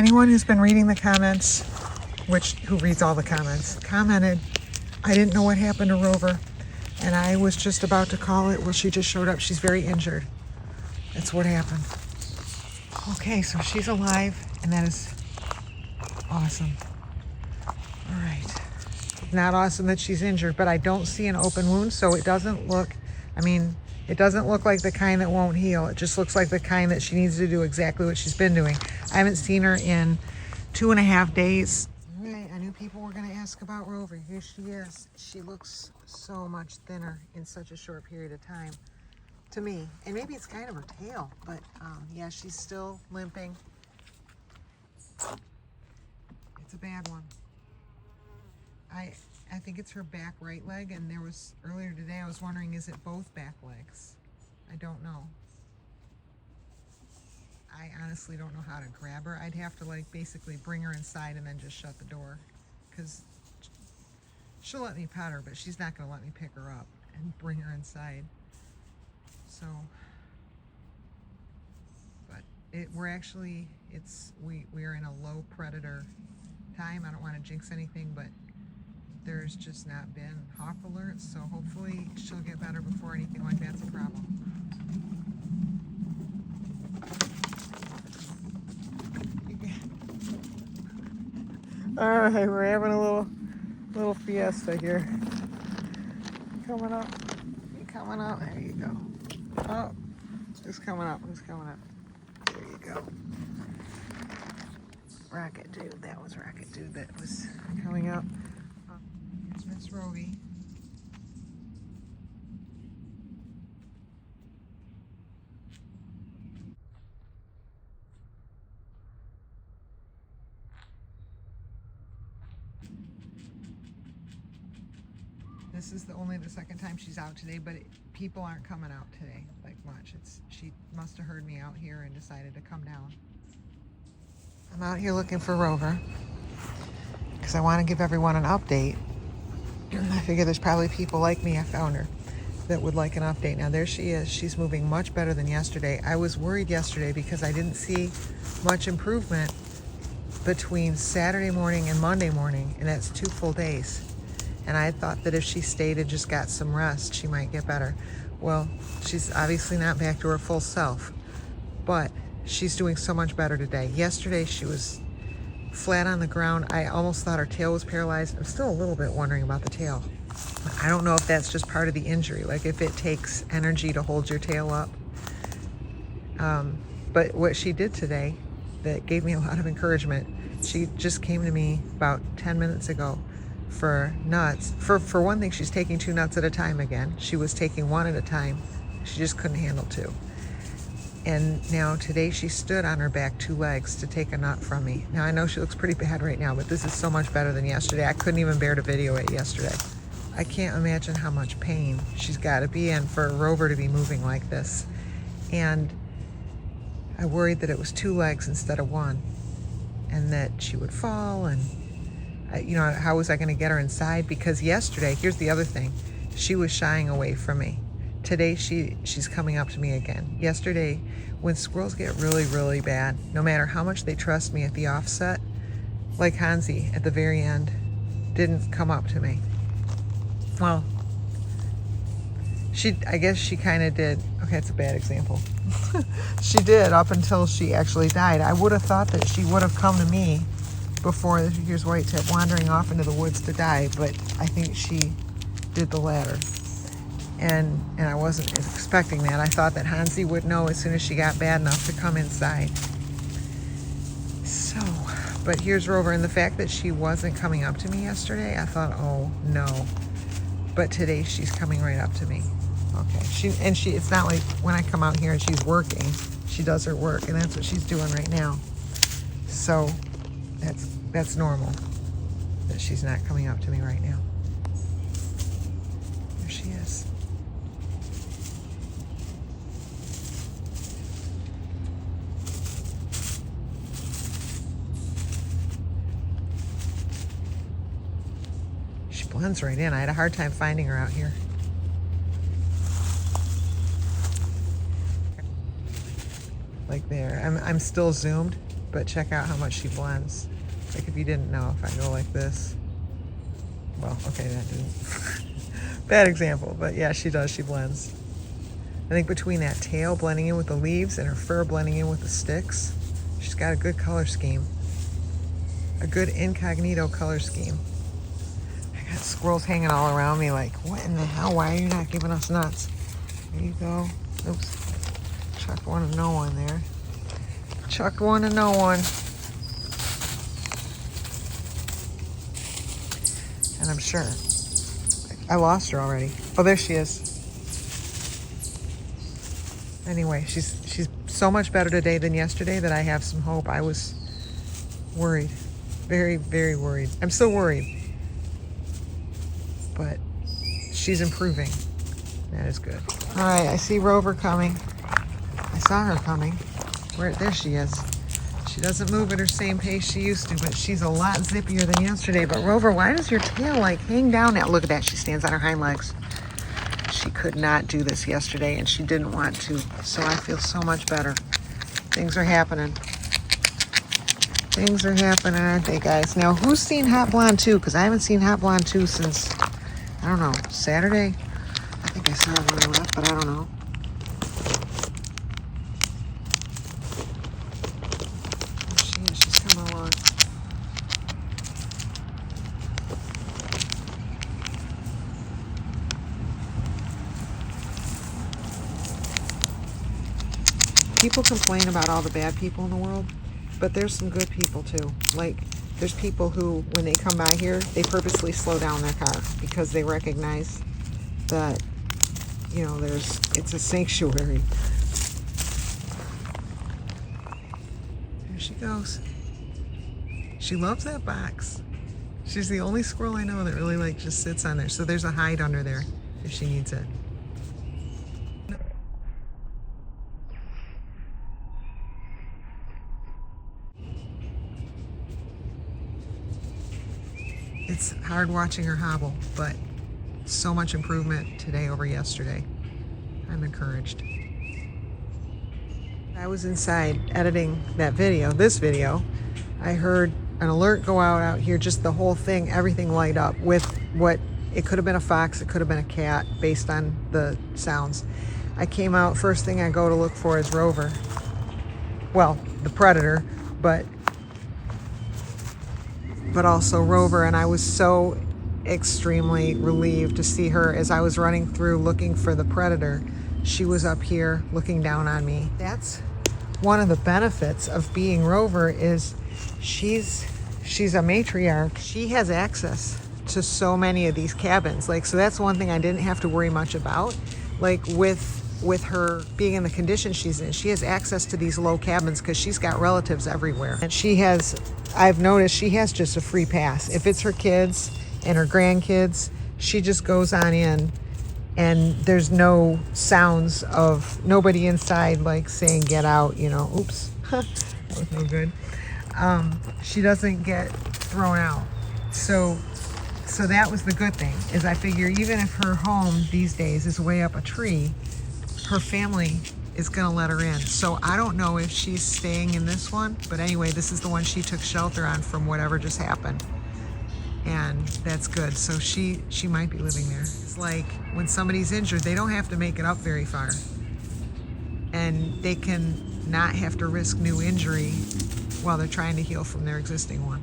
anyone who's been reading the comments, who reads all the comments, commented, I didn't know what happened to Rover, and I was just about to call it. Well, she just showed up. She's very injured. That's what happened. Okay, so she's alive, and that is awesome. All right. Not awesome that she's injured, but I don't see an open wound, so it doesn't look, it doesn't look like the kind that won't heal. It just looks like the kind that she needs to do exactly what she's been doing. I haven't seen her in 2.5 days. All right, I knew people were going to ask about Rover. Here she is. She looks so much thinner in such a short period of time to me. And maybe it's kind of her tail, but yeah, she's still limping. It's a bad one. I think it's her back right leg, and there was, earlier today, I was wondering, is it both back legs? I don't know. I honestly don't know how to grab her. I'd have to basically bring her inside and then just shut the door, because she'll let me pet her, but she's not going to let me pick her up and bring her inside. So, but we're in a low predator time. I don't want to jinx anything, but there's just not been hawk alerts, so hopefully she'll get better before anything like that's a problem. All right, we're having a little fiesta here. Coming up. There you go. Oh, it's coming up. There you go. Rocket Dude. That was Rocket Dude that was coming up. Miss Roby. This is only the second time she's out today, but people aren't coming out today much. She must have heard me out here and decided to come down. I'm out here looking for Rover because I want to give everyone an update. I figure there's probably people like me, I found her, that would like an update. Now there she is. She's moving much better than yesterday. I was worried yesterday because I didn't see much improvement between Saturday morning and Monday morning, and that's 2 full days. And I thought that if she stayed and just got some rest, she might get better. Well, she's obviously not back to her full self, but she's doing so much better today. Yesterday she was flat on the ground. I almost thought her tail was paralyzed. I'm still a little bit wondering about the tail. I don't know if that's just part of the injury, like if it takes energy to hold your tail up. But what she did today that gave me a lot of encouragement, she just came to me about 10 minutes ago for nuts. For one thing, she's taking 2 nuts at a time again. She was taking 1 at a time. She just couldn't handle 2. And now today she stood on her back 2 legs to take a nut from me. Now I know she looks pretty bad right now, but this is so much better than yesterday. I couldn't even bear to video it yesterday. I can't imagine how much pain she's got to be in for a Rover to be moving like this. And I worried that it was 2 legs instead of 1, and that she would fall, and how was I going to get her inside? Because yesterday, here's the other thing, she was shying away from me. Today she's coming up to me again. Yesterday, when squirrels get really, really bad, no matter how much they trust me at the offset, like Hansi at the very end, didn't come up to me. Well, I guess she kind of did. Okay, it's a bad example. She did up until she actually died. I would have thought that she would have come to me before, here's Whitetip, wandering off into the woods to die, but I think she did the latter. And I wasn't expecting that. I thought that Hansi would know as soon as she got bad enough to come inside. So, but here's Rover, and the fact that she wasn't coming up to me yesterday, I thought, oh no. But today she's coming right up to me. Okay, it's not like when I come out here and she's working, she does her work, and that's what she's doing right now. So that's normal that she's not coming up to me right now. There she is. She blends right in. I had a hard time finding her out here. Like there. I'm still zoomed. but check out how much she blends. Like if you didn't know, if I go like this, well, okay, that didn't, bad example, but yeah, she does, she blends. I think between that tail blending in with the leaves and her fur blending in with the sticks, she's got a good color scheme. A good incognito color scheme. I got squirrels hanging all around me like, what in the hell? Why are you not giving us nuts? There you go. Oops. Chuck one and no one there. Chuck one and no one. And I'm sure. I lost her already. Oh, there she is. Anyway, she's so much better today than yesterday that I have some hope. I was worried. Very, very worried. I'm still worried. But she's improving. That is good. All right, I see Rover coming. I saw her coming. There she is. She doesn't move at her same pace she used to, but she's a lot zippier than yesterday. But Rover, why does your tail like hang down now? Look at that, she stands on her hind legs. She could not do this yesterday and she didn't want to. So I feel so much better. Things are happening. Things are happening, aren't they, guys? Now, who's seen Hot Blonde 2? Because I haven't seen Hot Blonde 2 since, I don't know, Saturday? I think I saw it when I left, but I don't know. There she is. She's coming along. People complain about all the bad people in the world, but there's some good people too. Like, there's people who, when they come by here, they purposely slow down their car because they recognize that, you know, it's a sanctuary. There she goes. She loves that box. She's the only squirrel I know that really like just sits on there. So there's a hide under there if she needs it. It's hard watching her hobble, but so much improvement today over yesterday. I'm encouraged. I was inside editing that video, this video. I heard an alert go out here, just the whole thing, everything light up with what, it could have been a fox, it could have been a cat based on the sounds. I came out, first thing I go to look for is Rover. Well, the predator, but also Rover, and I was so extremely relieved to see her as I was running through looking for the predator. She was up here looking down on me. That's one of the benefits of being Rover is she's a matriarch. She has access to so many of these cabins. Like, so that's one thing I didn't have to worry much about. Like with her being in the condition she's in, she has access to these low cabins because she's got relatives everywhere. And she has, I've noticed she has just a free pass. If it's her kids and her grandkids, she just goes on in and there's no sounds of nobody inside like saying get out, you know. Oops, that was no good. She doesn't get thrown out. So that was the good thing, is I figure even if her home these days is way up a tree, her family is gonna let her in. So I don't know if she's staying in this one, but anyway, this is the one she took shelter on from whatever just happened. And that's good. So she might be living there. It's like when somebody's injured, they don't have to make it up very far. And they can not have to risk new injury while they're trying to heal from their existing one.